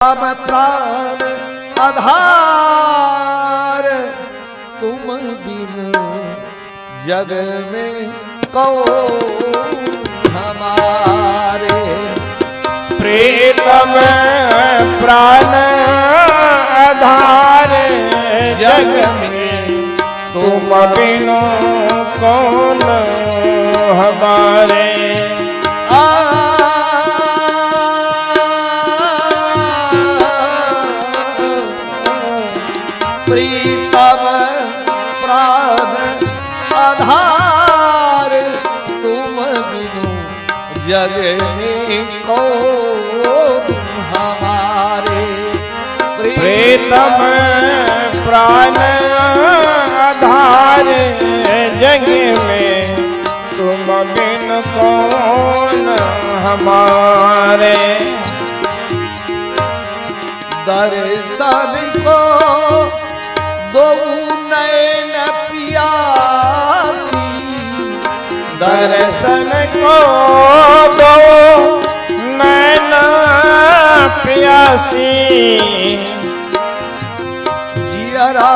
राम प्राण आधार तुम बिन जग में कौन हमारे। प्रीतम प्राण आधार जग में तुम बिन कौन हमारे। प्रीतम प्राण आधार तुम बिनु जग में कौन हमारे। प्रीतम प्राण आधार जग में तुम बिन कौन हमारे। दर्शन को दो नैन पियासी, दर्शन को दो नैन प्यासी। जियरा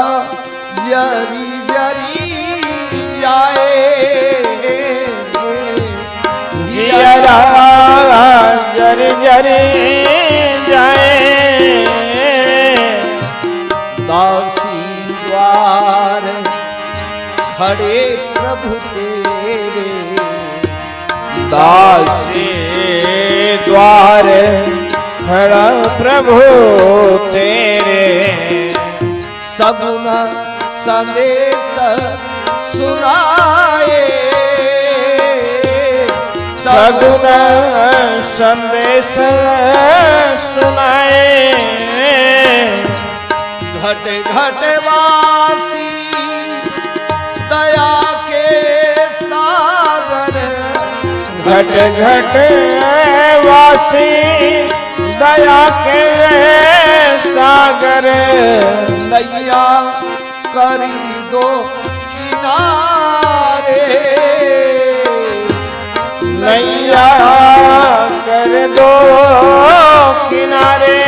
जरी जरी जाए, जियरा जरी जरी जाए। दासी द्वार खड़े प्रभु तेरे, दासी द्वार खड़ा प्रभु तेरे। सगुन संदेश सुनाए, सगुन संदेश सुनाए। घट घट वासी दया के सागर, घट घट वासी दया के सागर। नैया करी दो किनारे, नैया कर दो किनारे।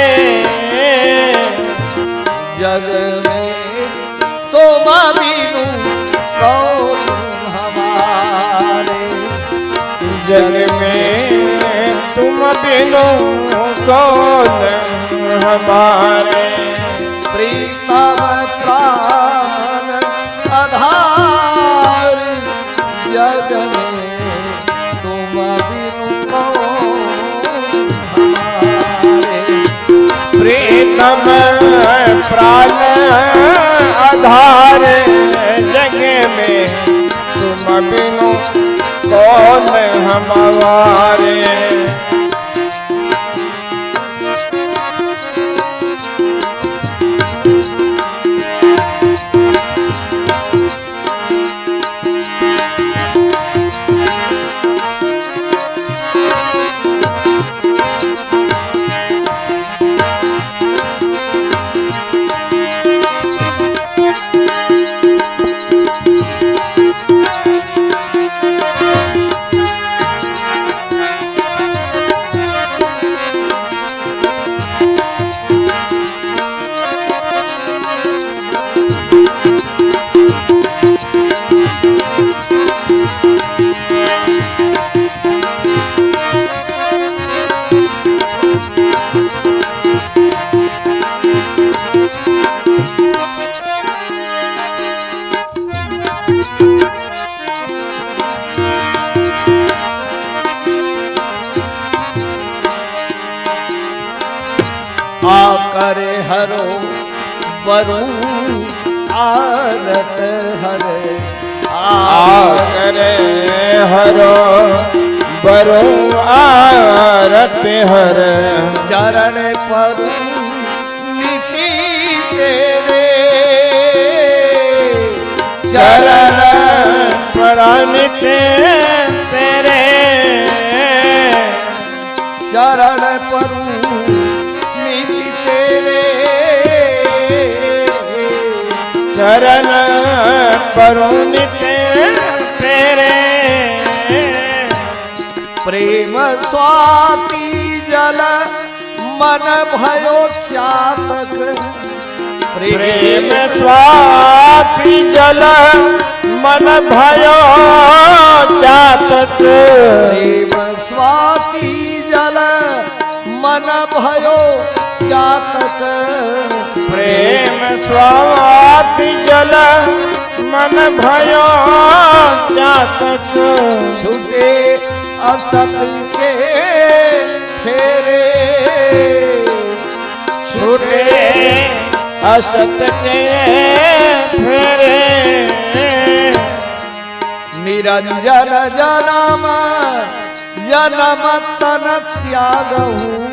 जग में तुम बिनु कौन हमारे। जग में तुम बिनु कौन हमारे। प्रीतम प्राण आधार जग में तुम बिनु कौन हमारे। प्रीतम प्राण आधार जग में तुम बिनु कौन हमारे। आकर हरो बरु आरत हरे, आकर हरो बरु आरत हर। चरण पर नीति तेरे, चरण प्रणित तेरे। चरण पर नीति तेरे, चरण परुनित तेरे। प्रेम स्वाति जल मन भयो चातक प्रेम स्वाति जल मन भयो चातक प्रेम स्वाति जल मन भयो चातक प्रेम स्वाति जल मन भयो चातक छूटे असत के फेरे छूटे असत के फेरे निरंजन जन्म जन्म तन त्यागहूँ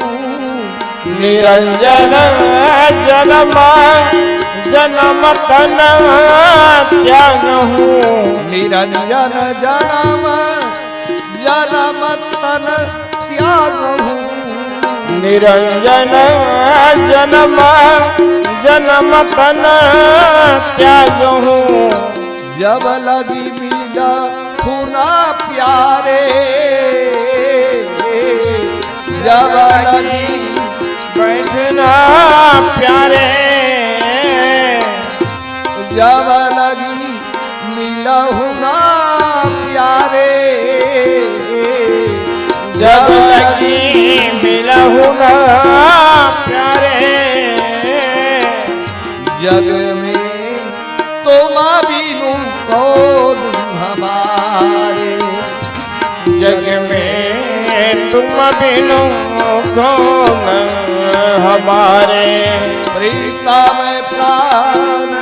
निरंजन जन्म जन्म तन त्यागहूँ निरंजन जन्म जन्म तन त्यागहूँ निरंजन जन्म जन्म तन त्यागहूँ जब लगी मिला खुना प्यारे जब लगी बैठना प्यारे जब लगी मिला हुना प्यारे जब लगी मिलहुना प्यारे जग में तुम बिनु कौन हमारे जग में तुम बिनु कौन हमारे प्रीतम प्राण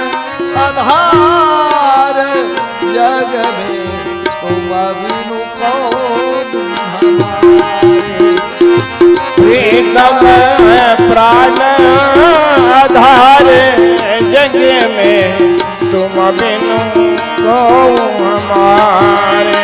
आधार जग में तुम बिनु कौन हमारे प्रीतम प्राण आधार जग में तुम बिनु कौन हमारे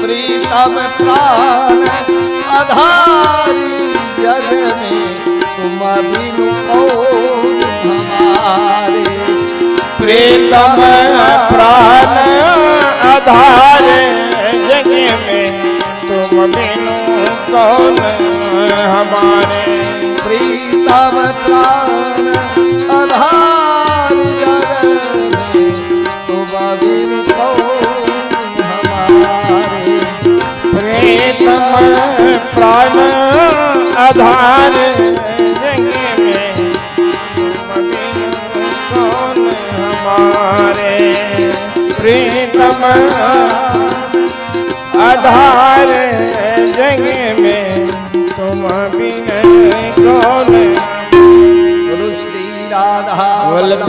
प्रीतम प्राण आधारी जग में तुम बिनु कौन हमारे प्रीतम प्राण आधार जग में तुम बिनु कौन हमारे प्रीतम प्राण आधार जग में तुम बिनु कौन हमारे प्रीतम प्राण आधार जग में तुम बिनु कौन हमारे प्रीतम आधार जग में तुम बिनु कौन गुरु श्री राधा वल्लभ